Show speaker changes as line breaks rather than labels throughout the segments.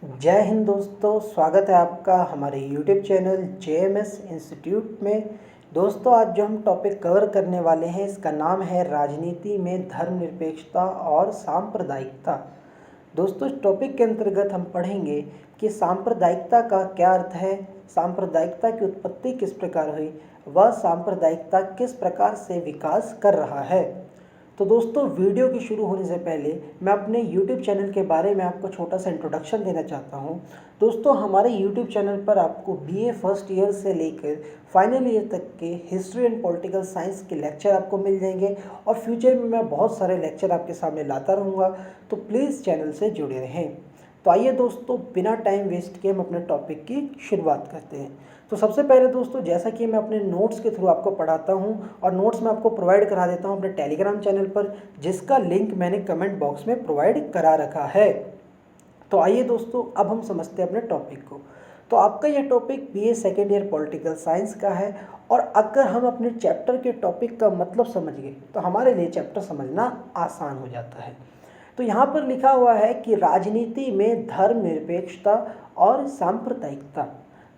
जय हिंद दोस्तों, स्वागत है आपका हमारे YouTube चैनल JMS इंस्टीट्यूट में। दोस्तों, आज जो हम टॉपिक कवर करने वाले हैं इसका नाम है राजनीति में धर्मनिरपेक्षता और सांप्रदायिकता। दोस्तों, इस टॉपिक के अंतर्गत हम पढ़ेंगे कि सांप्रदायिकता का क्या अर्थ है, सांप्रदायिकता की उत्पत्ति किस प्रकार हुई, वह सांप्रदायिकता किस प्रकार से विकास कर रहा है। तो दोस्तों, वीडियो की शुरू होने से पहले मैं अपने YouTube चैनल के बारे में आपको छोटा सा इंट्रोडक्शन देना चाहता हूं। दोस्तों, हमारे YouTube चैनल पर आपको BA फर्स्ट ईयर से लेकर फाइनल ईयर तक के हिस्ट्री एंड पॉलिटिकल साइंस के लेक्चर आपको मिल जाएंगे और फ्यूचर में मैं बहुत सारे लेक्चर आपके सामने लाता रहूँगा, तो प्लीज़ चैनल से जुड़े रहें। तो आइए दोस्तों, बिना टाइम वेस्ट किए हम अपने टॉपिक की शुरुआत करते हैं। तो सबसे पहले दोस्तों, जैसा कि मैं अपने नोट्स के थ्रू आपको पढ़ाता हूं और नोट्स मैं आपको प्रोवाइड करा देता हूं अपने टेलीग्राम चैनल पर, जिसका लिंक मैंने कमेंट बॉक्स में प्रोवाइड करा रखा है। तो आइए दोस्तों, अब हम समझते हैं अपने टॉपिक को। तो आपका यह topic BA second year political science का है और अगर हम अपने चैप्टर के टॉपिक का मतलब समझ गए तो हमारे लिए चैप्टर समझना आसान हो जाता है। तो यहाँ पर लिखा हुआ है कि राजनीति में धर्मनिरपेक्षता और सांप्रदायिकता।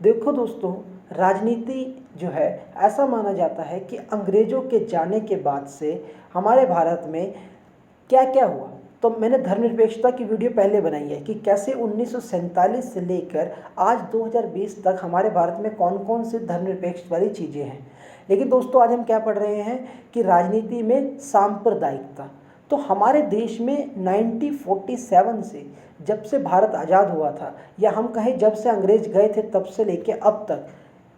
देखो दोस्तों, राजनीति जो है ऐसा माना जाता है कि अंग्रेज़ों के जाने के बाद से हमारे भारत में क्या क्या हुआ। तो मैंने धर्मनिरपेक्षता की वीडियो पहले बनाई है कि कैसे 1947 से लेकर आज 2020 तक हमारे भारत में कौन कौन सी धर्मनिरपेक्ष वाली चीज़ें हैं। लेकिन दोस्तों, आज हम क्या पढ़ रहे हैं कि राजनीति में सांप्रदायिकता। तो हमारे देश में 1947 से, जब से भारत आज़ाद हुआ था, या हम कहें जब से अंग्रेज गए थे तब से लेके अब तक,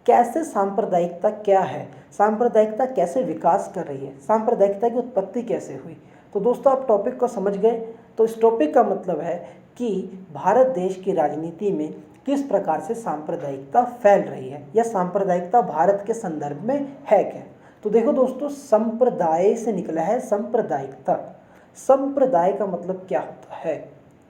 कैसे सांप्रदायिकता क्या है, सांप्रदायिकता कैसे विकास कर रही है, सांप्रदायिकता की उत्पत्ति कैसे हुई। तो दोस्तों, आप टॉपिक को समझ गए। तो इस टॉपिक का मतलब है कि भारत देश की राजनीति में किस प्रकार से सांप्रदायिकता फैल रही है या सांप्रदायिकता भारत के संदर्भ में है क्या। तो देखो दोस्तों, संप्रदाय से निकला है सांप्रदायिकता। संप्रदाय का मतलब क्या होता है?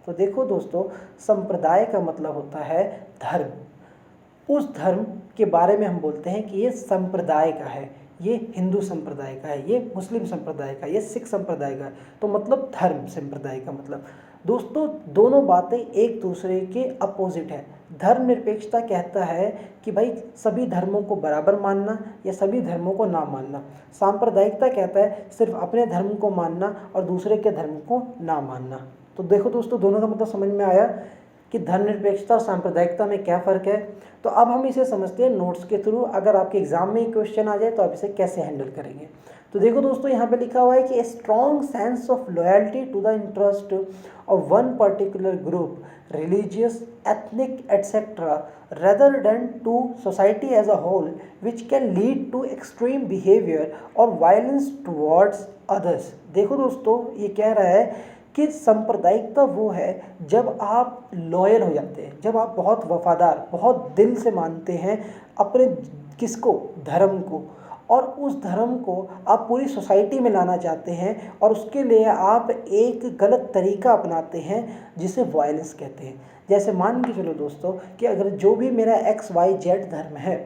तो देखो दोस्तों, संप्रदाय का मतलब होता है धर्म। उस धर्म के बारे में हम बोलते हैं कि ये संप्रदाय का है, ये हिंदू संप्रदाय का है, ये मुस्लिम संप्रदाय का, ये सिख संप्रदाय का है। तो मतलब धर्म संप्रदाय का मतलब दोस्तों, दोनों बातें एक दूसरे के अपोजिट है। धर्मनिरपेक्षता कहता है कि भाई सभी धर्मों को बराबर मानना या सभी धर्मों को ना मानना। सांप्रदायिकता कहता है सिर्फ अपने धर्म को मानना और दूसरे के धर्म को ना मानना। तो देखो दोस्तों, दोनों का मतलब समझ में आया कि धर्मनिरपेक्षता और सांप्रदायिकता में क्या फ़र्क है। तो अब हम इसे समझते हैं नोट्स के थ्रू। अगर आपके एग्जाम में क्वेश्चन आ जाए तो आप इसे कैसे हैंडल करेंगे। तो देखो दोस्तों, यहाँ पे लिखा हुआ है कि a strong sense of loyalty to the interest of one particular group, religious, ethnic etcetera, rather than to society as a whole, which can lead to extreme behavior और violence towards others। देखो दोस्तों, ये कह रहा है कि सांप्रदायिकता वो है जब आप लॉयल हो जाते हैं, जब आप बहुत वफादार, बहुत दिल से मानते हैं अपने किसको, धर्म को, और उस धर्म को आप पूरी सोसाइटी में लाना चाहते हैं और उसके लिए आप एक गलत तरीका अपनाते हैं जिसे वायलेंस कहते हैं। जैसे मान के चलो दोस्तों कि अगर जो भी मेरा XYZ धर्म है,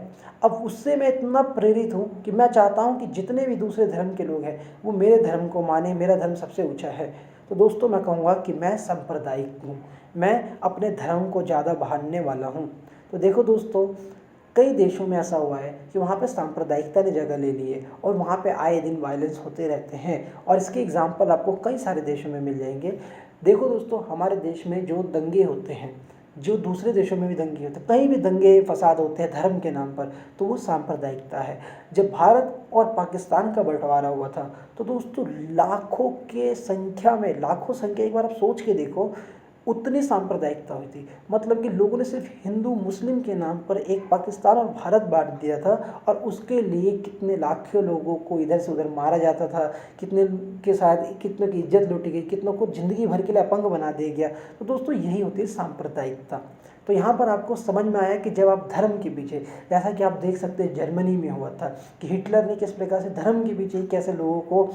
अब उससे मैं इतना प्रेरित हूँ कि मैं चाहता हूँ कि जितने भी दूसरे धर्म के लोग हैं वो मेरे धर्म को माने, मेरा धर्म सबसे ऊंचा है। तो दोस्तों, मैं कहूँगा कि मैं सांप्रदायिक हूँ, मैं अपने धर्म को ज़्यादा बहाने वाला हूँ। तो देखो दोस्तों, कई देशों में ऐसा हुआ है कि वहाँ पे सांप्रदायिकता ने जगह ले ली है और वहाँ पे आए दिन वायलेंस होते रहते हैं और इसके एग्जाम्पल आपको कई सारे देशों में मिल जाएंगे। देखो दोस्तों, हमारे देश में जो दंगे होते हैं, जो दूसरे देशों में भी दंगे होते हैं, कहीं भी दंगे फसाद होते हैं धर्म के नाम पर, तो वो सांप्रदायिकता है। जब भारत और पाकिस्तान का बंटवारा हुआ था तो दोस्तों लाखों के संख्या में, लाखों संख्या, एक बार आप सोच के देखो, उतनी सांप्रदायिकता हुई थी। मतलब कि लोगों ने सिर्फ हिंदू मुस्लिम के नाम पर एक पाकिस्तान और भारत बांट दिया था और उसके लिए कितने लाखों लोगों को इधर से उधर मारा जाता था, कितने के साथ कितनों की इज्जत लूटी गई, कितनों को ज़िंदगी भर के लिए अपंग बना दिया गया। तो दोस्तों, यही होती है सांप्रदायिकता। तो यहाँ पर आपको समझ में आया कि जब आप धर्म के पीछे, जैसा कि आप देख सकते हैं जर्मनी में हुआ था कि हिटलर ने किस प्रकार से धर्म के पीछे कैसे लोगों को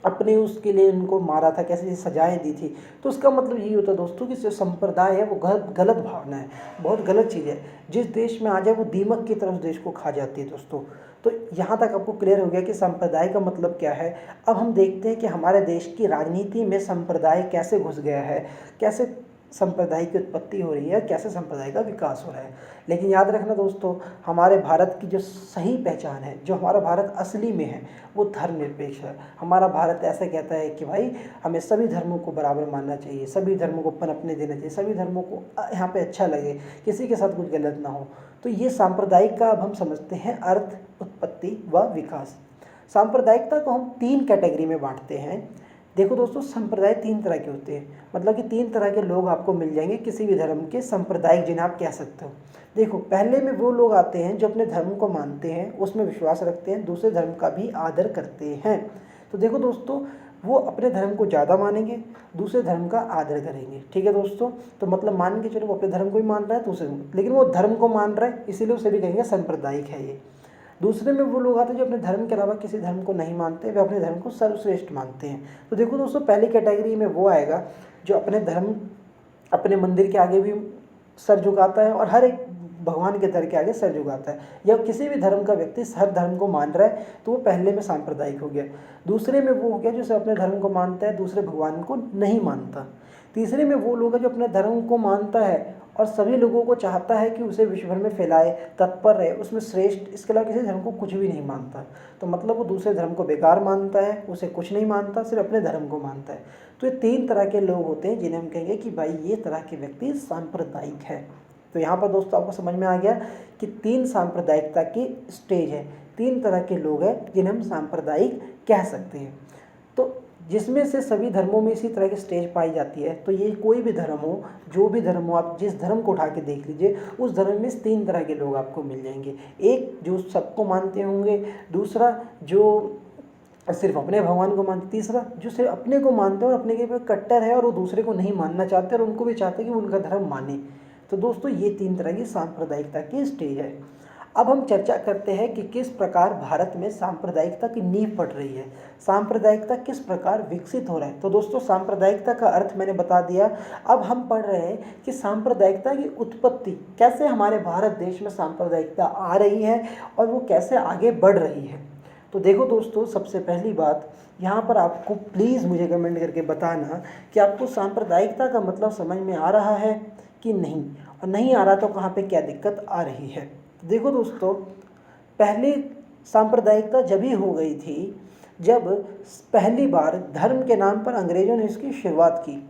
अपने उसके लिए उनको मारा था, कैसे सजाएं दी थी। तो उसका मतलब यही होता है दोस्तों कि जो संप्रदाय है वो गलत भावना है, बहुत गलत चीज़ है। जिस देश में आ जाए वो दीमक की तरह उस देश को खा जाती है दोस्तों। तो यहाँ तक आपको क्लियर हो गया कि संप्रदाय का मतलब क्या है। अब हम देखते हैं कि हमारे देश की राजनीति में संप्रदाय कैसे घुस गया है, कैसे संप्रदाय की उत्पत्ति हो रही है, कैसे संप्रदाय का विकास हो रहा है। लेकिन याद रखना दोस्तों, हमारे भारत की जो सही पहचान है, जो हमारा भारत असली में है, वो धर्मनिरपेक्ष है। हमारा भारत ऐसा कहता है कि भाई हमें सभी धर्मों को बराबर मानना चाहिए, सभी धर्मों को पनपने देना चाहिए, सभी धर्मों को यहाँ पे अच्छा लगे, किसी के साथ कुछ गलत ना हो। तो ये सांप्रदायिक का अब हम समझते हैं अर्थ, उत्पत्ति व विकास। सांप्रदायिकता को हम 3 कैटेगरी में बांटते हैं। देखो दोस्तों, संप्रदाय 3 तरह के होते हैं, मतलब कि 3 तरह के लोग आपको मिल जाएंगे किसी भी धर्म के, सांप्रदायिक जिन्हें आप कह सकते हो। देखो, पहले में वो लोग आते हैं जो अपने धर्म को मानते हैं, उसमें विश्वास रखते हैं, दूसरे धर्म का भी आदर करते हैं। तो देखो दोस्तों, वो अपने धर्म को ज़्यादा मानेंगे, दूसरे धर्म का आदर करेंगे। ठीक है दोस्तों, तो मतलब मान के चलो वो अपने धर्म को ही मान रहा है, दूसरे लेकिन वो धर्म को मान रहा है, इसीलिए उसे भी कहेंगे सांप्रदायिक है ये। दूसरे में वो लोग आते हैं जो अपने धर्म के अलावा किसी धर्म को नहीं मानते, वे अपने धर्म को सर्वश्रेष्ठ मानते हैं। तो देखो दोस्तों, पहली कैटेगरी में वो आएगा जो अपने धर्म, अपने मंदिर के आगे भी सर झुकाता है और हर एक भगवान के दर के आगे सर झुकाता है, या किसी भी धर्म का व्यक्ति हर धर्म को मान रहा है, तो वो पहले में सांप्रदायिक हो गया। दूसरे में वो हो गया जो सिर्फ अपने धर्म को मानता है, दूसरे भगवान को नहीं मानता। तीसरे में वो लोग हैं जो अपने धर्म को मानता है और सभी लोगों को चाहता है कि उसे विश्व भर में फैलाए, तत्पर रहे, उसमें श्रेष्ठ, इसके अलावा किसी धर्म को कुछ भी नहीं मानता। तो मतलब वो दूसरे धर्म को बेकार मानता है, उसे कुछ नहीं मानता, सिर्फ अपने धर्म को मानता है। तो ये 3 तरह के लोग होते हैं जिन्हें हम कहेंगे कि भाई ये तरह के व्यक्ति सांप्रदायिक है। तो यहाँ पर दोस्तों आपको समझ में आ गया कि 3 सांप्रदायिकता की स्टेज है, 3 तरह के लोग हैं जिन्हें हम सांप्रदायिक कह सकते हैं। तो जिसमें से सभी धर्मों में इसी तरह की स्टेज पाई जाती है। तो ये कोई भी धर्म हो, जो भी धर्म हो, आप जिस धर्म को उठा के देख लीजिए, उस धर्म में 3 तरह के लोग आपको मिल जाएंगे। एक जो सबको मानते होंगे, दूसरा जो सिर्फ अपने भगवान को मानते, तीसरा जो सिर्फ अपने को मानते हैं और अपने के लिए कट्टर है और वो दूसरे को नहीं मानना चाहते और उनको भी चाहते कि वो उनका धर्म माने। तो दोस्तों ये 3 तरह की सांप्रदायिकता की स्टेज है। अब हम चर्चा करते हैं कि किस प्रकार भारत में सांप्रदायिकता की नींव पड़ रही है, सांप्रदायिकता किस प्रकार विकसित हो रहा है। तो दोस्तों सांप्रदायिकता का अर्थ मैंने बता दिया। अब हम पढ़ रहे हैं कि सांप्रदायिकता की उत्पत्ति कैसे हमारे भारत देश में सांप्रदायिकता आ रही है और वो कैसे आगे बढ़ रही है। तो देखो दोस्तों, सबसे पहली बात यहाँ पर आपको प्लीज़ मुझे कमेंट करके बताना कि आपको सांप्रदायिकता का मतलब समझ में आ रहा है कि नहीं, और नहीं आ रहा तो कहाँ पे क्या दिक्कत आ रही है। देखो दोस्तों, पहले सांप्रदायिकता जब ही हो गई थी जब पहली बार धर्म के नाम पर अंग्रेज़ों ने इसकी शुरुआत की,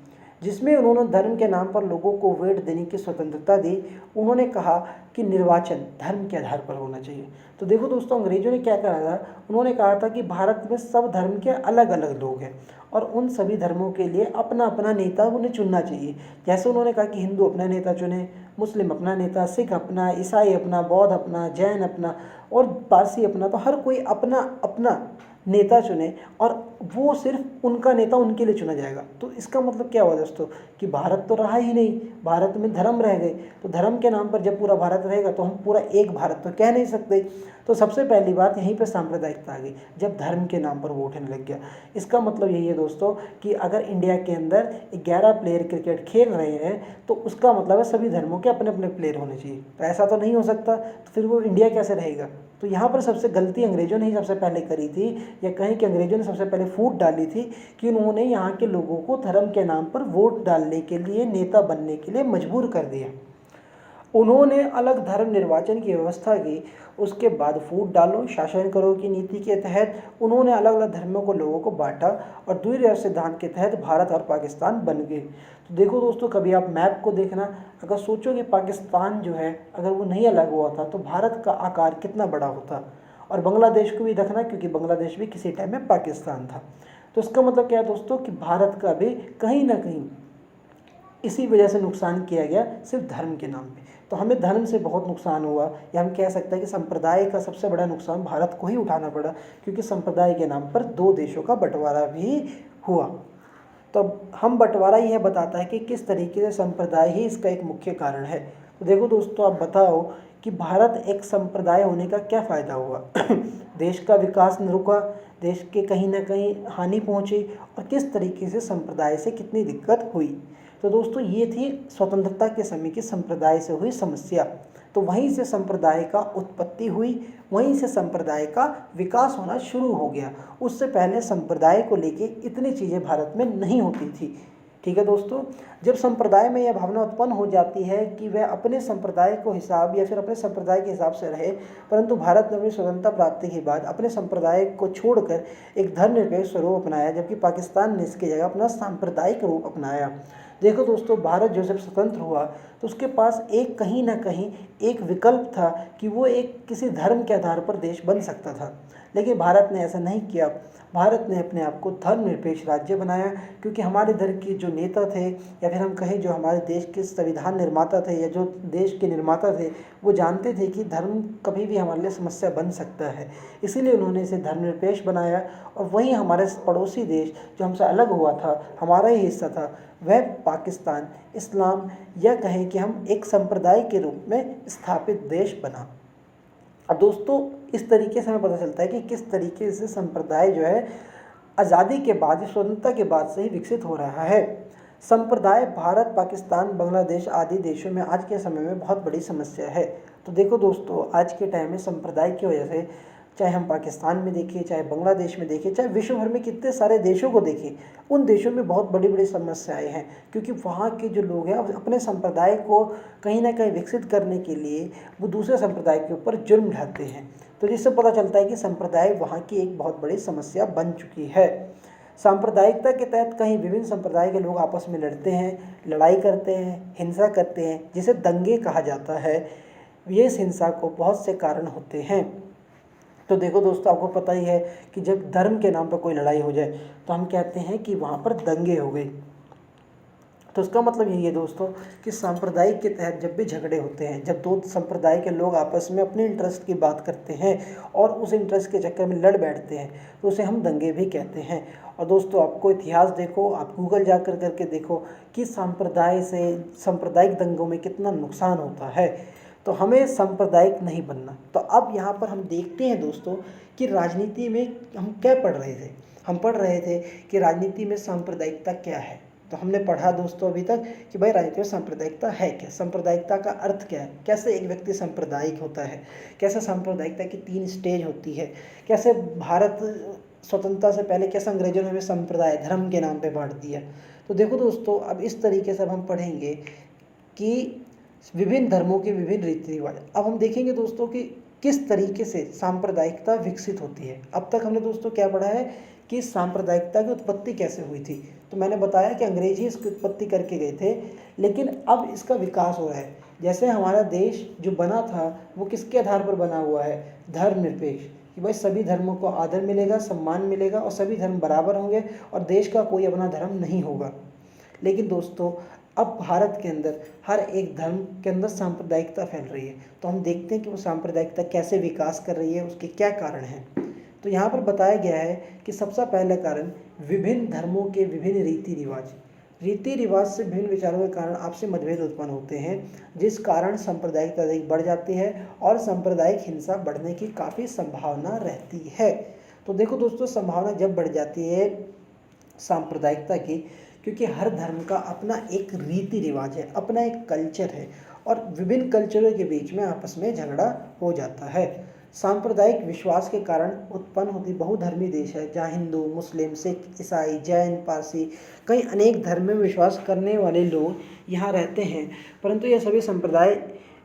जिसमें उन्होंने धर्म के नाम पर लोगों को वोट देने की स्वतंत्रता दी। उन्होंने कहा कि निर्वाचन धर्म के आधार पर होना चाहिए। तो देखो दोस्तों, अंग्रेज़ों ने क्या कहा था, उन्होंने कहा था कि भारत में सब धर्म के अलग अलग लोग हैं और उन सभी धर्मों के लिए अपना अपना नेता उन्हें चुनना चाहिए। जैसे उन्होंने कहा कि हिंदू अपना नेता चुने, मुस्लिम अपना नेता, सिख अपना, ईसाई अपना, बौद्ध अपना, जैन अपना और पारसी अपना। तो हर कोई अपना अपना नेता चुने और वो सिर्फ उनका नेता उनके लिए चुना जाएगा। तो इसका मतलब क्या हुआ दोस्तों कि भारत तो रहा ही नहीं, भारत में धर्म रह गए। तो धर्म के नाम पर जब पूरा भारत रहेगा तो हम पूरा एक भारत तो कह नहीं सकते। तो सबसे पहली बात यहीं पर सांप्रदायिकता आ गई, जब धर्म के नाम पर वोट होने लग गया। इसका मतलब यही है दोस्तों कि अगर इंडिया के अंदर 11 प्लेयर क्रिकेट खेल रहे हैं तो उसका मतलब है सभी धर्मों के अपने अपने प्लेयर होने चाहिए। तो ऐसा तो नहीं हो सकता, तो फिर वो इंडिया कैसे रहेगा। तो यहाँ पर सबसे गलती अंग्रेज़ों ने ही सबसे पहले करी थी, या कहीं कि अंग्रेज़ों ने सबसे पहले फूट डाली थी कि उन्होंने यहाँ के लोगों को धर्म के नाम पर वोट डालने के लिए, नेता बनने के लिए मजबूर कर दिया। उन्होंने अलग धर्म निर्वाचन की व्यवस्था की, उसके बाद फूट डालो शासन करो की नीति के तहत उन्होंने अलग अलग धर्मों को लोगों को बांटा और द्विराष्ट्र सिद्धांत के तहत भारत और पाकिस्तान बन गए। तो देखो दोस्तों, कभी आप मैप को देखना, अगर सोचो कि पाकिस्तान जो है अगर वो नहीं अलग हुआ था तो भारत का आकार कितना बड़ा होता, और बांग्लादेश को भी देखना क्योंकि बांग्लादेश भी किसी टाइम में पाकिस्तान था। तो इसका मतलब क्या है दोस्तों कि भारत का भी कहीं ना कहीं इसी वजह से नुकसान किया गया, सिर्फ धर्म के नाम पे। तो हमें धर्म से बहुत नुकसान हुआ, या हम कह सकते हैं कि संप्रदाय का सबसे बड़ा नुकसान भारत को ही उठाना पड़ा, क्योंकि संप्रदाय के नाम पर 2 देशों का बंटवारा भी हुआ। तो हम बंटवारा यह बताता है कि किस तरीके से संप्रदाय ही इसका एक मुख्य कारण है। तो देखो दोस्तों, आप बताओ कि भारत एक संप्रदाय होने का क्या फ़ायदा हुआ देश का विकास न रुका, देश के कहीं ना कहीं हानि पहुँची, और किस तरीके से संप्रदाय से कितनी दिक्कत हुई। तो दोस्तों, ये थी स्वतंत्रता के समय की संप्रदाय से हुई समस्या। तो वहीं से संप्रदाय का उत्पत्ति हुई, वहीं से संप्रदाय का विकास होना शुरू हो गया। उससे पहले संप्रदाय को लेके इतनी चीज़ें भारत में नहीं होती थी। ठीक है दोस्तों, जब संप्रदाय में यह भावना उत्पन्न हो जाती है कि वह अपने संप्रदाय को हिसाब या फिर अपने संप्रदाय के हिसाब से रहे, परंतु भारत ने अपनी स्वतंत्रता प्राप्ति के बाद अपने संप्रदाय को छोड़कर एक धर्मनिरपेक्ष स्वरूप अपनाया, जबकि पाकिस्तान ने इसकी जगह अपना सांप्रदायिक रूप अपनाया। देखो दोस्तों, भारत जो जब स्वतंत्र हुआ तो उसके पास एक कहीं ना कहीं एक विकल्प था कि वो एक किसी धर्म के आधार पर देश बन सकता था, लेकिन भारत ने ऐसा नहीं किया। भारत ने अपने आप को धर्मनिरपेक्ष राज्य बनाया, क्योंकि हमारे इधर के जो नेता थे या फिर हम कहें जो हमारे देश के संविधान निर्माता थे या जो देश के निर्माता थे, वो जानते थे कि धर्म कभी भी हमारे लिए समस्या बन सकता है, इसीलिए उन्होंने इसे धर्मनिरपेक्ष बनाया। और वहीं हमारे पड़ोसी देश जो हमसे अलग हुआ था, हमारा ही हिस्सा था, वह पाकिस्तान इस्लाम या कहें कि हम एक संप्रदाय के रूप में स्थापित देश बना। अब दोस्तों, इस तरीके से हमें पता चलता है कि किस तरीके से संप्रदाय जो है आज़ादी के बाद, स्वतंत्रता के बाद से ही विकसित हो रहा है। संप्रदाय भारत, पाकिस्तान, बांग्लादेश आदि देशों में आज के समय में बहुत बड़ी समस्या है। तो देखो दोस्तों, आज के टाइम में संप्रदाय की वजह से, चाहे हम पाकिस्तान में देखें, चाहे बांग्लादेश में देखें, चाहे विश्व भर में कितने सारे देशों को देखें, उन देशों में बहुत बड़ी बड़ी समस्याएं हैं, क्योंकि वहाँ के जो लोग हैं अपने संप्रदाय को कहीं ना कहीं विकसित करने के लिए वो दूसरे संप्रदाय के ऊपर जुर्म ढाते हैं। तो जिससे पता चलता है कि संप्रदाय वहाँ की एक बहुत बड़ी समस्या बन चुकी है। सांप्रदायिकता के तहत कहीं विभिन्न संप्रदाय के लोग आपस में लड़ते हैं, लड़ाई करते हैं, हिंसा करते हैं, जिसे दंगे कहा जाता है। ये इस हिंसा को बहुत से कारण होते हैं। तो देखो दोस्तों, आपको पता ही है कि जब धर्म के नाम पर कोई लड़ाई हो जाए तो हम कहते हैं कि वहाँ पर दंगे हो गए। तो इसका मतलब यही है दोस्तों कि सांप्रदायिक के तहत जब भी झगड़े होते हैं, जब दो संप्रदाय के लोग आपस में अपने इंटरेस्ट की बात करते हैं और उस इंटरेस्ट के चक्कर में लड़ बैठते हैं, तो उसे हम दंगे भी कहते हैं। और दोस्तों, आपको इतिहास देखो, आप गूगल जा कर करके देखो कि सांप्रदाय से सांप्रदायिक दंगों में कितना नुकसान होता है। तो हमें सांप्रदायिक नहीं बनना। तो अब यहाँ पर हम देखते हैं दोस्तों कि राजनीति में हम क्या पढ़ रहे थे, हम पढ़ रहे थे कि राजनीति में सांप्रदायिकता क्या है। तो हमने पढ़ा दोस्तों अभी तक कि भाई राजनीति में सांप्रदायिकता है क्या, सांप्रदायिकता का अर्थ क्या है, कैसे एक व्यक्ति सांप्रदायिक होता है, कैसे सांप्रदायिकता की 3 स्टेज होती है, कैसे भारत स्वतंत्रता से पहले कैसे अंग्रेजों ने हमें संप्रदाय धर्म के नाम पे बांट दिया। तो देखो दोस्तों, अब इस तरीके से अब हम पढ़ेंगे कि विभिन्न धर्मों के विभिन्न रीति रिवाज। अब हम देखेंगे दोस्तों कि किस तरीके से सांप्रदायिकता विकसित होती है। अब तक हमने दोस्तों क्या पढ़ा है कि सांप्रदायिकता की उत्पत्ति कैसे हुई थी। तो मैंने बताया कि अंग्रेज ही इसकी उत्पत्ति करके गए थे, लेकिन अब इसका विकास हो रहा है। जैसे हमारा देश जो बना था वो किसके आधार पर बना हुआ है, धर्मनिरपेक्ष, कि भाई सभी धर्मों को आदर मिलेगा, सम्मान मिलेगा और सभी धर्म बराबर होंगे और देश का कोई अपना धर्म नहीं होगा। लेकिन दोस्तों, अब भारत के अंदर हर एक धर्म के अंदर सांप्रदायिकता फैल रही है। तो हम देखते हैं कि वो सांप्रदायिकता कैसे विकास कर रही है, उसके क्या कारण हैं। तो यहाँ पर बताया गया है कि सबसे पहला कारण विभिन्न धर्मों के विभिन्न रीति रिवाज से भिन्न विचारों के कारण आपसी मतभेद उत्पन्न होते हैं, जिस कारण सांप्रदायिकता अधिक बढ़ जाती है और सांप्रदायिक हिंसा बढ़ने की काफ़ी संभावना रहती है। तो देखो दोस्तों, संभावना जब बढ़ जाती है सांप्रदायिकता की, क्योंकि हर धर्म का अपना एक रीति रिवाज है, अपना एक कल्चर है और विभिन्न कल्चरों के बीच में आपस में झगड़ा हो जाता है। सांप्रदायिक विश्वास के कारण उत्पन्न होती बहुधर्मी देश है, जहाँ हिंदू, मुस्लिम, सिख, ईसाई, जैन, पारसी, कई अनेक धर्म में विश्वास करने वाले लोग यहाँ रहते हैं, परंतु ये सभी संप्रदाय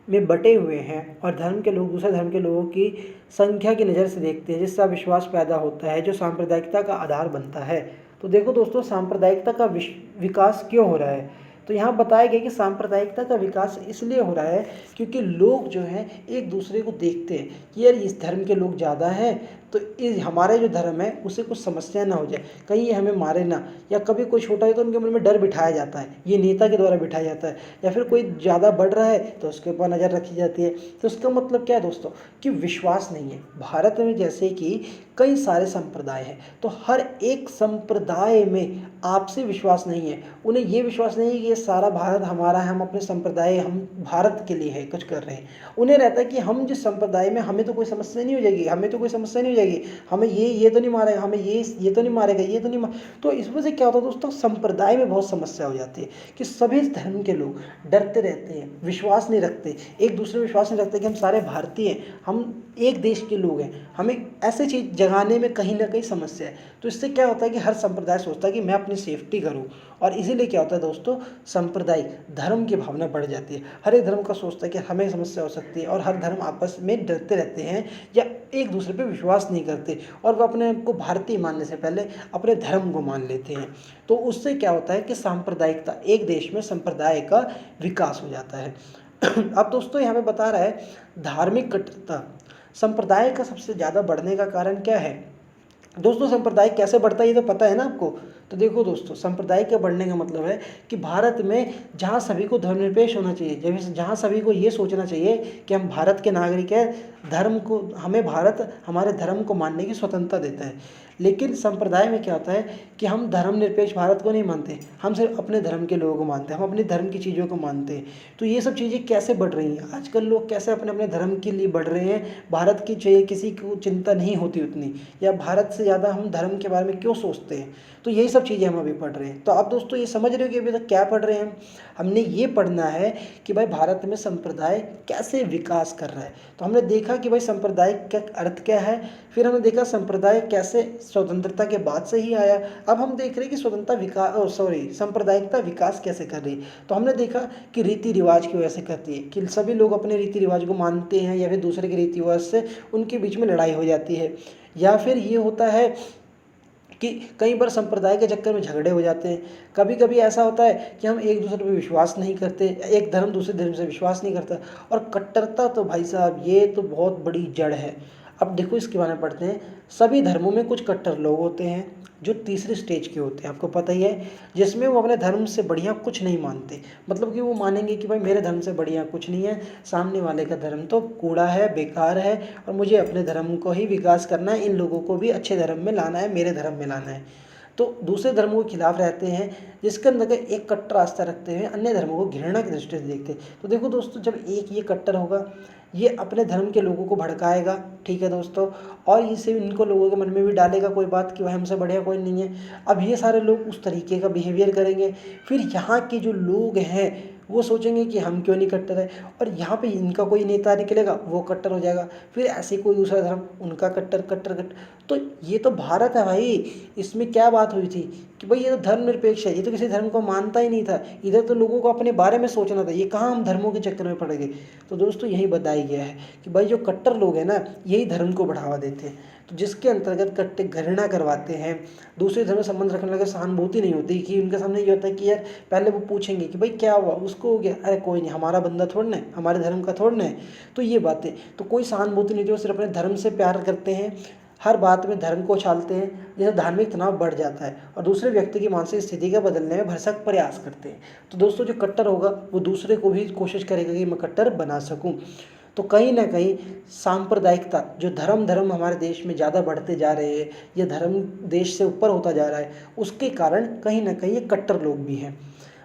में बटे हुए हैं और धर्म के लोग दूसरे धर्म के लोगों की संख्या की नज़र से देखते हैं, जिससे विश्वास पैदा होता है जो सांप्रदायिकता का आधार बनता है। तो देखो दोस्तों, सांप्रदायिकता का विकास क्यों हो रहा है। तो यहाँ बताया गया कि सांप्रदायिकता का विकास इसलिए हो रहा है क्योंकि लोग जो हैं एक दूसरे को देखते हैं कि यार इस धर्म के लोग ज़्यादा हैं, तो इस हमारे जो धर्म है उसे कुछ समस्या ना हो जाए, कहीं ये हमें मारे ना, या कभी कोई छोटा है तो उनके मन में डर बिठाया जाता है, ये नेता के द्वारा बिठाया जाता है, या फिर कोई ज़्यादा बढ़ रहा है तो उसके ऊपर नज़र रखी जाती है। तो इसका मतलब क्या है दोस्तों कि विश्वास नहीं है। भारत में जैसे कि कई सारे संप्रदाय हैं, तो हर एक संप्रदाय में आपसी विश्वास नहीं है। उन्हें ये विश्वास नहीं है कि ये सारा भारत हमारा है, हम अपने संप्रदाय, हम भारत के लिए है कुछ कर रहे हैं। उन्हें रहता है कि हम जिस संप्रदाय में, हमें तो कोई समस्या नहीं हो जाएगी, हमें तो कोई समस्या नहीं हो जाएगी, हमें ये तो नहीं मारेगा, हमें ये तो नहीं मारेगा, ये तो नहीं तो इस वजह से क्या होता है दोस्तों, संप्रदाय में बहुत समस्या हो जाती है कि सभी धर्म के लोग डरते रहते हैं, विश्वास नहीं रखते, एक दूसरे में विश्वास नहीं रखते कि हम सारे भारतीय हैं, हम एक देश के लोग हैं, हमें ऐसे चीज़ जगाने में कहीं ना कहीं समस्या है। तो इससे क्या होता है कि हर संप्रदाय सोचता है कि मैं अपनी सेफ्टी करूं, और इसीलिए क्या होता है दोस्तों, सांप्रदायिक धर्म की भावना बढ़ जाती है। हर एक धर्म का सोचता है कि हमें समस्या हो सकती है, और हर धर्म आपस में डरते रहते हैं या एक दूसरे पे विश्वास नहीं करते, और वो अपने आप को भारतीय मानने से पहले अपने धर्म को मान लेते हैं। तो उससे क्या होता है कि सांप्रदायिकता, एक देश में संप्रदाय का विकास हो जाता है। अब दोस्तों यहाँ पे बता रहा है धार्मिक कट्टरता संप्रदाय का सबसे ज़्यादा बढ़ने का कारण क्या है। दोस्तों संप्रदाय कैसे बढ़ता है ये तो पता है ना आपको। तो देखो दोस्तों, संप्रदाय के बढ़ने का मतलब है कि भारत में जहाँ सभी को धर्मनिरपेक्ष होना चाहिए, जहाँ सभी को ये सोचना चाहिए कि हम भारत के नागरिक हैं, धर्म को हमें भारत हमारे धर्म को मानने की स्वतंत्रता देता है। लेकिन संप्रदाय में क्या होता है कि हम धर्मनिरपेक्ष भारत को नहीं मानते, हम सिर्फ अपने धर्म के लोगों को मानते हैं, हम अपने धर्म की चीज़ों को मानते हैं। तो ये सब चीज़ें कैसे बढ़ रही हैं आजकल, लोग कैसे अपने अपने धर्म के लिए बढ़ रहे हैं, भारत की चाहिए किसी को चिंता नहीं होती उतनी, या भारत से ज़्यादा हम धर्म के बारे में क्यों सोचते हैं। तो यही सब चीज़ें हम अभी पढ़ रहे हैं। तो आप दोस्तों ये समझ रहे हो कि अभी तक क्या पढ़ रहे हैं हमने ये पढ़ना है कि भाई भारत में संप्रदाय कैसे विकास कर रहा है। तो हमने देखा कि भाई संप्रदाय का अर्थ क्या है, फिर हमने देखा संप्रदाय कैसे स्वतंत्रता के बाद से ही आया। अब हम देख रहे हैं कि सांप्रदायिकता विकास कैसे कर रही है। तो हमने देखा कि रीति रिवाज की वजह से करती है, कि सभी लोग अपने रीति रिवाज को मानते हैं, या फिर दूसरे के रीति रिवाज से उनके बीच में लड़ाई हो जाती है, या फिर ये होता है कि कई बार संप्रदाय के चक्कर में झगड़े हो जाते हैं। कभी कभी ऐसा होता है कि हम एक दूसरे पर विश्वास नहीं करते, एक धर्म दूसरे धर्म से विश्वास नहीं करता। और कट्टरता तो भाई साहब ये तो बहुत बड़ी जड़ है। अब देखो इसके बारे में पढ़ते हैं। सभी धर्मों में कुछ कट्टर लोग होते हैं जो तीसरे स्टेज के होते हैं, आपको पता ही है, जिसमें वो अपने धर्म से बढ़िया कुछ नहीं मानते। मतलब कि वो मानेंगे कि भाई मेरे धर्म से बढ़िया कुछ नहीं है, सामने वाले का धर्म तो कूड़ा है, बेकार है, और मुझे अपने धर्म को ही विकास करना है, इन लोगों को भी अच्छे धर्म में लाना है, मेरे धर्म में लाना है। तो दूसरे धर्मों के खिलाफ रहते हैं, जिसके अंदर एक कट्टर आस्था रखते हुए अन्य धर्मों को घृणा की दृष्टि से देखते हैं। तो देखो दोस्तों, जब एक ये कट्टर होगा, ये अपने धर्म के लोगों को भड़काएगा, ठीक है दोस्तों, और इसे इनको लोगों के मन में भी डालेगा कोई बात कि भाई हमसे बढ़िया कोई नहीं है। अब ये सारे लोग उस तरीके का बिहेवियर करेंगे, फिर यहाँ के जो लोग हैं वो सोचेंगे कि हम क्यों नहीं कट्टर है, और यहाँ पे इनका कोई नेता निकलेगा वो कट्टर हो जाएगा, फिर ऐसे कोई दूसरा धर्म उनका कट्टर कट्टर कट्टर। तो ये तो भारत है भाई, इसमें क्या बात हुई थी कि भाई ये तो धर्मनिरपेक्ष है, ये तो किसी धर्म को मानता ही नहीं था, इधर तो लोगों को अपने बारे में सोचना था, ये कहाँ हम धर्मों के चक्कर में पड़ गए। तो दोस्तों यही बताया गया है कि भाई जो कट्टर लोग हैं ना, यही धर्म को बढ़ावा देते हैं। तो जिसके अंतर्गत कट्टे घृणा करवाते हैं, दूसरे धर्म में संबंध रखने लगे, सहानुभूति नहीं होती, कि उनके सामने ये होता है कि यार पहले वो पूछेंगे कि भाई क्या हुआ, उसको हो गया, अरे कोई नहीं, हमारा बंदा थोड़ना है, हमारे धर्म का थोड़ना है। तो ये बातें, तो कोई सहानुभूति नहीं होती, वो सिर्फ अपने धर्म से प्यार करते हैं, हर बात में धर्म को उछालते हैं, जिससे धार्मिक तनाव बढ़ जाता है और दूसरे व्यक्ति की मानसिक स्थिति को बदलने में भरसक प्रयास करते हैं। तो दोस्तों जो कट्टर होगा वो दूसरे को भी कोशिश करेगा कि मैं कट्टर बना सकूं। तो कहीं ना कहीं सांप्रदायिकता, जो धर्म हमारे देश में ज़्यादा बढ़ते जा रहे हैं, ये धर्म देश से ऊपर होता जा रहा है, उसके कारण कहीं ना कहीं ये कट्टर लोग भी हैं।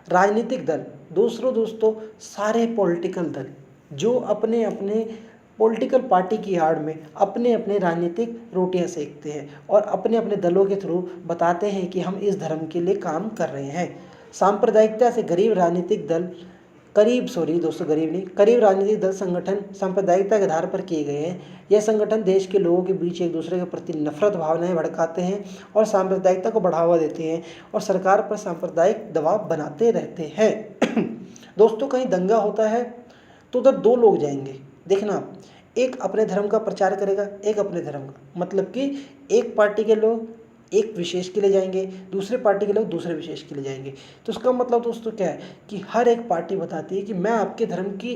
राजनीतिक दल, दोस्तों सारे पॉलिटिकल दल जो अपने अपने पॉलिटिकल पार्टी की आड़ में अपने अपने राजनीतिक रोटियां सेकते हैं और अपने अपने दलों के थ्रू बताते हैं कि हम इस धर्म के लिए काम कर रहे हैं। सांप्रदायिकता से गरीब राजनीतिक दल करीब राजनीतिक दल संगठन सांप्रदायिकता के आधार पर किए गए हैं। यह संगठन देश के लोगों के बीच एक दूसरे के प्रति नफरत भावनाएं भड़काते हैं और सांप्रदायिकता को बढ़ावा देते हैं और सरकार पर सांप्रदायिक दबाव बनाते रहते हैं। दोस्तों कहीं दंगा होता है तो उधर दो लोग जाएंगे, देखना, एक अपने धर्म का प्रचार करेगा, एक अपने धर्म का, मतलब कि एक पार्टी के लोग एक विशेष के लिए जाएंगे, दूसरे पार्टी के लोग दूसरे विशेष के लिए जाएंगे। तो इसका मतलब दोस्तों क्या है कि हर एक पार्टी बताती है कि मैं आपके धर्म की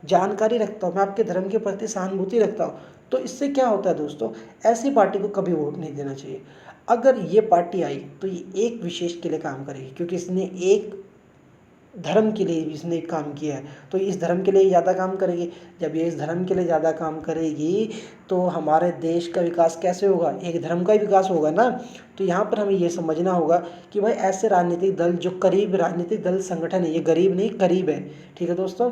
जानकारी रखता हूँ, मैं आपके धर्म के प्रति सहानुभूति रखता हूँ। तो इससे क्या होता है दोस्तों, ऐसी पार्टी को कभी वोट नहीं देना चाहिए। अगर ये पार्टी आई तो ये एक विशेष के लिए काम करेगी, क्योंकि इसने एक धर्म के लिए इसने काम किया है, तो इस धर्म के लिए ज़्यादा काम करेगी। जब ये इस धर्म के लिए ज़्यादा काम करेगी तो हमारे देश का विकास कैसे होगा, एक धर्म का ही विकास होगा ना। तो यहाँ पर हमें ये समझना होगा कि भाई ऐसे राजनीतिक दल जो करीब राजनीतिक दल संगठन है, ये गरीब नहीं करीब है, ठीक है दोस्तों।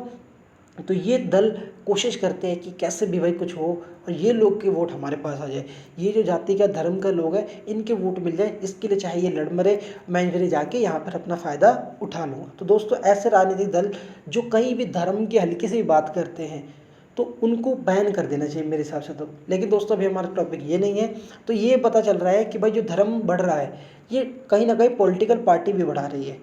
तो ये दल कोशिश करते हैं कि कैसे भी भाई कुछ हो और ये लोग के वोट हमारे पास आ जाए, ये जो जाति का धर्म का लोग हैं इनके वोट मिल जाए, इसके लिए चाहे ये लड़ मरे, मैं फिर जाके यहाँ पर अपना फ़ायदा उठा लूँगा। तो दोस्तों ऐसे राजनीतिक दल जो कहीं भी धर्म की हल्की सी बात करते हैं, तो उनको बैन कर देना चाहिए मेरे हिसाब से तो। लेकिन दोस्तों अभी हमारा टॉपिक ये नहीं है। तो ये पता चल रहा है कि भाई जो धर्म बढ़ रहा है ये कहीं ना कहीं पॉलिटिकल पार्टी भी बढ़ा रही है।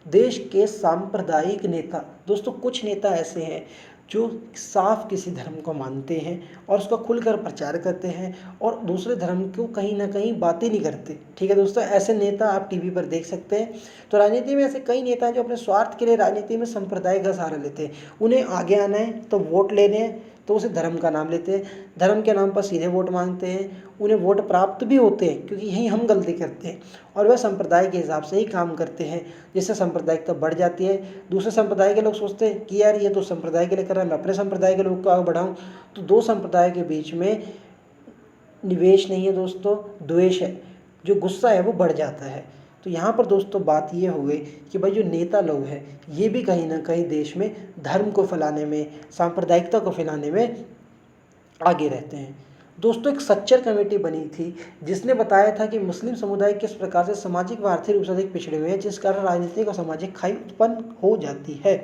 देश के सांप्रदायिक नेता, दोस्तों कुछ नेता ऐसे हैं जो साफ किसी धर्म को मानते हैं और उसका खुलकर प्रचार करते हैं और दूसरे धर्म को कहीं ना कहीं बातें नहीं करते। ठीक है दोस्तों, ऐसे नेता आप टीवी पर देख सकते हैं। तो राजनीति में ऐसे कई नेता हैं जो अपने स्वार्थ के लिए राजनीति में संप्रदाय का सहारा लेते हैं। उन्हें आगे आना है तो वोट लेने हैं तो उसे धर्म का नाम लेते हैं, धर्म के नाम पर सीधे वोट मांगते हैं, उन्हें वोट प्राप्त भी होते हैं क्योंकि यही हम गलती करते हैं और वह संप्रदाय के हिसाब से ही काम करते हैं, जिससे सांप्रदायिकता बढ़ जाती है। दूसरे संप्रदाय के लोग सोचते हैं कि यार ये तो संप्रदाय के लिए कर रहा है, मैं अपने संप्रदाय के लोग को आगे बढ़ाऊँ। तो दो संप्रदाय के बीच में निवेश नहीं है दोस्तों, द्वेष है, जो गुस्सा है वो बढ़ जाता है। तो यहाँ पर दोस्तों बात ये हो गई कि भाई जो नेता लोग हैं ये भी कहीं ना कहीं देश में धर्म को फैलाने में, सांप्रदायिकता को फैलाने में आगे रहते हैं। दोस्तों एक सच्चर कमेटी बनी थी जिसने बताया था कि मुस्लिम समुदाय किस प्रकार से सामाजिक व आर्थिक रूप से अधिक पिछड़े हुए हैं, जिस कारण राजनीतिक और सामाजिक खाई उत्पन्न हो जाती है।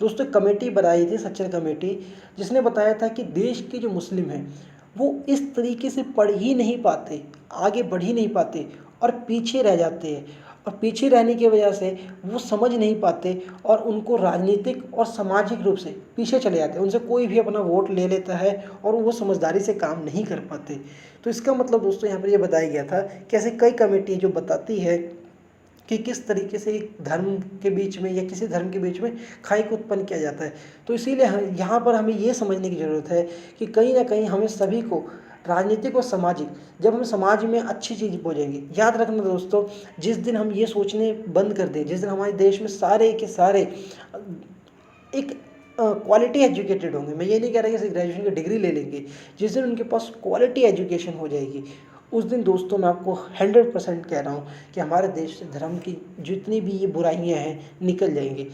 दोस्तों कमेटी बनाई थी सच्चर कमेटी, जिसने बताया था कि देश के जो मुस्लिम हैं वो इस तरीके से पढ़ ही नहीं पाते, आगे बढ़ ही नहीं पाते और पीछे रह जाते हैं। और पीछे रहने की वजह से वो समझ नहीं पाते और उनको राजनीतिक और सामाजिक रूप से पीछे चले जाते हैं। उनसे कोई भी अपना वोट ले लेता है और वो समझदारी से काम नहीं कर पाते। तो इसका मतलब दोस्तों यहाँ पर ये बताया गया था कि ऐसे कई कमेटी जो बताती है कि किस तरीके से एक धर्म के बीच में या किसी धर्म के बीच में खाई को उत्पन्न किया जाता है। तो इसीलिए यहाँ पर हमें ये समझने की ज़रूरत है कि कहीं ना कहीं हमें सभी को राजनीतिक और सामाजिक, जब हम समाज में अच्छी चीज़ बोलेंगे, याद रखना दोस्तों, जिस दिन हम ये सोचने बंद कर दें, जिस दिन हमारे देश में सारे के सारे एक क्वालिटी एजुकेटेड होंगे, मैं ये नहीं कह रहा कि सिर्फ ग्रेजुएशन की डिग्री ले लेंगे, जिस दिन उनके पास क्वालिटी एजुकेशन हो जाएगी उस दिन दोस्तों मैं आपको 100% कह रहा हूँ कि हमारे देश से धर्म की जितनी भी ये बुराइयाँ हैं निकल जाएंगी।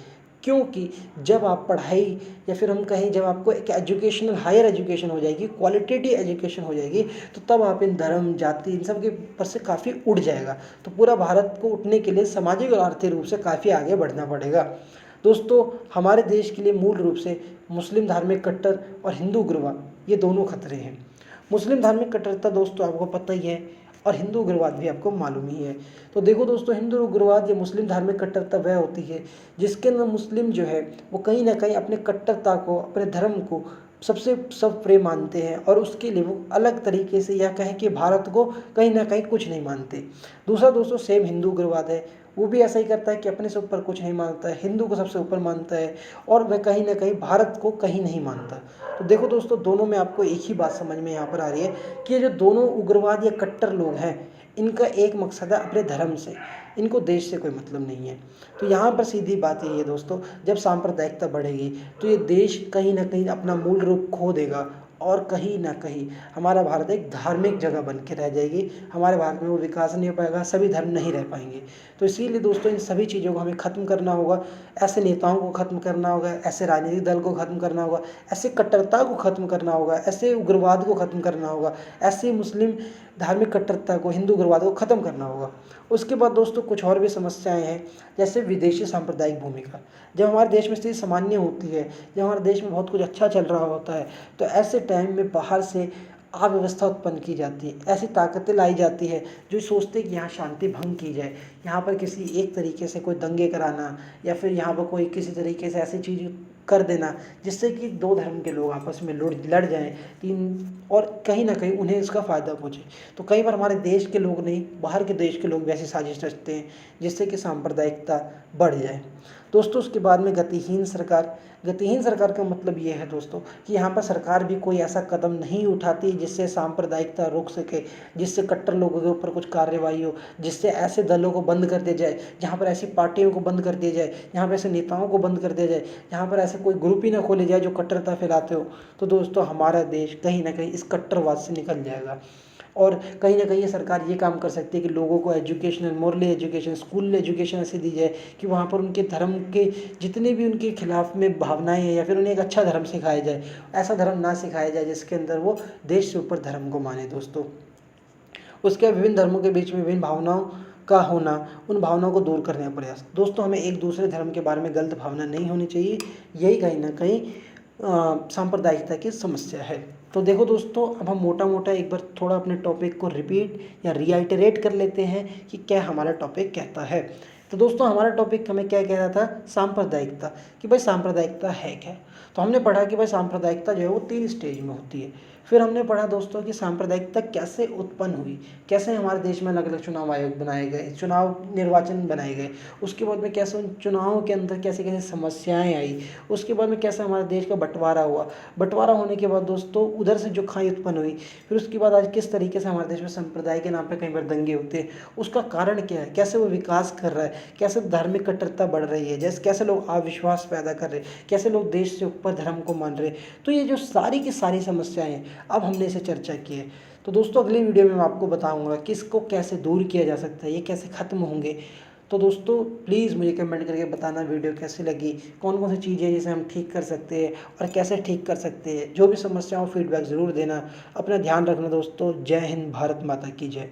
क्योंकि जब आप पढ़ाई या फिर हम कहें जब आपको एक एजुकेशनल हायर एजुकेशन हो जाएगी, क्वालिटेटिव एजुकेशन हो जाएगी, तो तब आप इन धर्म जाति इन सब के पर से काफ़ी उठ जाएगा। तो पूरा भारत को उठने के लिए सामाजिक और आर्थिक रूप से काफ़ी आगे बढ़ना पड़ेगा। दोस्तों हमारे देश के लिए मूल रूप से मुस्लिम धार्मिक कट्टर और हिंदू उग्रवाद ये दोनों खतरे हैं। मुस्लिम धार्मिक कट्टरता दोस्तों आपको पता ही है और हिंदू उग्रवाद भी आपको मालूम ही है। तो देखो दोस्तों, हिंदू उग्रवाद या मुस्लिम धार्मिक कट्टरता वह होती है जिसके अंदर मुस्लिम जो है वो कहीं ना कहीं अपने कट्टरता को, अपने धर्म को सबसे सब प्रिय मानते हैं और उसके लिए वो अलग तरीके से या कहें कि भारत को कहीं ना कहीं कुछ नहीं मानते। दूसरा दोस्तों सेम हिंदू उग्रवाद है, वो भी ऐसा ही करता है कि अपने से ऊपर कुछ नहीं मानता है, हिंदू को सबसे ऊपर मानता है और वह कहीं ना कहीं भारत को कहीं नहीं मानता। तो देखो दोस्तों, दोनों में आपको एक ही बात समझ में यहाँ पर आ रही है कि ये जो दोनों उग्रवाद या कट्टर लोग हैं इनका एक मकसद है अपने धर्म से, इनको देश से कोई मतलब नहीं है। तो यहाँ पर सीधी बात यही है दोस्तों, जब सांप्रदायिकता बढ़ेगी तो ये देश कहीं ना कहीं अपना मूल रूप खो देगा और कहीं ना कहीं हमारा भारत एक धार्मिक जगह बन के रह जाएगी। हमारे भारत में वो विकास नहीं हो पाएगा, सभी धर्म नहीं रह पाएंगे। तो इसीलिए दोस्तों इन सभी चीज़ों को हमें ख़त्म करना होगा, ऐसे नेताओं को ख़त्म करना होगा, ऐसे राजनीतिक दल को ख़त्म करना होगा, ऐसे कट्टरता को ख़त्म करना होगा, ऐसे उग्रवाद को ख़त्म करना होगा, ऐसे मुस्लिम धार्मिक कट्टरता को, हिंदू उग्रवाद को ख़त्म करना होगा। उसके बाद दोस्तों कुछ और भी समस्याएं हैं, जैसे विदेशी सांप्रदायिक भूमिका। जब हमारे देश में स्थिति सामान्य होती है, जब हमारे देश में बहुत कुछ अच्छा चल रहा होता है, तो ऐसे टाइम में बाहर से अव्यवस्था उत्पन्न की जाती है, ऐसी ताकतें लाई जाती है जो सोचते हैं कि यहाँ शांति भंग की जाए, यहाँ पर किसी एक तरीके से कोई दंगे कराना या फिर यहाँ पर कोई किसी तरीके से ऐसी चीज़ कर देना जिससे कि दो धर्म के लोग आपस में लड़ जाएं और कहीं ना कहीं उन्हें इसका फ़ायदा पहुँचे। तो कई बार हमारे देश के लोग नहीं, बाहर के देश के लोग भी ऐसी साजिश रचते हैं जिससे कि सांप्रदायिकता बढ़ जाए। दोस्तों उसके बाद में गतिहीन सरकार। गतिहीन सरकार का मतलब ये है दोस्तों कि यहाँ पर सरकार भी कोई ऐसा कदम नहीं उठाती जिससे सांप्रदायिकता रुक सके, जिससे कट्टर लोगों के ऊपर कुछ कार्रवाई हो, जिससे ऐसे दलों को बंद कर दिया जाए, जहाँ पर ऐसी पार्टियों को बंद कर दिया जाए, यहाँ पर ऐसे नेताओं को बंद कर दिया जाए, यहाँ पर ऐसे कोई ग्रुप ही ना खोले जाए जो कट्टरता फैलाते हो। तो दोस्तों हमारा देश कहीं ना कहीं इस कट्टरवाद से निकल जाएगा। और कहीं ना कहीं ये सरकार ये काम कर सकती है कि लोगों को educational, morally education, school education ऐसे दी जाए कि वहाँ पर उनके धर्म के जितने भी उनके खिलाफ में भावनाएं हैं या फिर उन्हें एक अच्छा धर्म सिखाया जाए, ऐसा धर्म ना सिखाया जाए जिसके अंदर वो देश से ऊपर धर्म को माने। दोस्तों उसके विभिन्न धर्मों के बीच में विभिन्न भावनाओं का होना, उन भावनाओं को दूर करने का प्रयास। दोस्तों हमें एक दूसरे धर्म के बारे में गलत भावना नहीं होनी चाहिए, यही कहीं ना कहीं सांप्रदायिकता की समस्या है। तो देखो दोस्तों, अब हम मोटा मोटा एक बार थोड़ा अपने टॉपिक को रिपीट या रीआइटरेट कर लेते हैं कि क्या हमारा टॉपिक कहता है। तो दोस्तों, हमारा टॉपिक हमें क्या कह रहा था, सांप्रदायिकता, कि भाई सांप्रदायिकता है क्या। तो हमने पढ़ा कि भाई सांप्रदायिकता जो है वो 3 स्टेज में होती है। फिर हमने पढ़ा दोस्तों कि सांप्रदायिकता कैसे उत्पन्न हुई, कैसे हमारे देश में अलग अलग चुनाव आयोग बनाए गए, चुनाव निर्वाचन बनाए गए, उसके बाद में कैसे उन चुनावों के अंदर कैसे कैसे समस्याएं आई, उसके बाद में कैसे हमारे देश का बंटवारा हुआ, बंटवारा होने के बाद दोस्तों उधर से जो खाई उत्पन्न हुई, फिर उसके बाद आज किस तरीके से हमारे देश में संप्रदाय के नाम पर कई बार दंगे होते हैं, उसका कारण क्या है, कैसे वो विकास कर रहा है, कैसे धार्मिक कट्टरता बढ़ रही है, जैसे कैसे लोग अविश्वास पैदा कर रहे हैं, कैसे लोग देश से ऊपर धर्म को मान रहे हैं। तो ये जो सारी की सारी समस्याएं हैं, अब हमने इसे चर्चा की है। तो दोस्तों, अगली वीडियो में मैं आपको बताऊंगा कि इसको कैसे दूर किया जा सकता है, ये कैसे ख़त्म होंगे। तो दोस्तों, प्लीज़ मुझे कमेंट करके बताना वीडियो कैसी लगी, कौन कौन सी चीज़ें जिसे हम ठीक कर सकते हैं और कैसे ठीक कर सकते हैं। जो भी समस्या हो फीडबैक ज़रूर देना। अपना ध्यान रखना दोस्तों। जय हिंद, भारत माता की जय।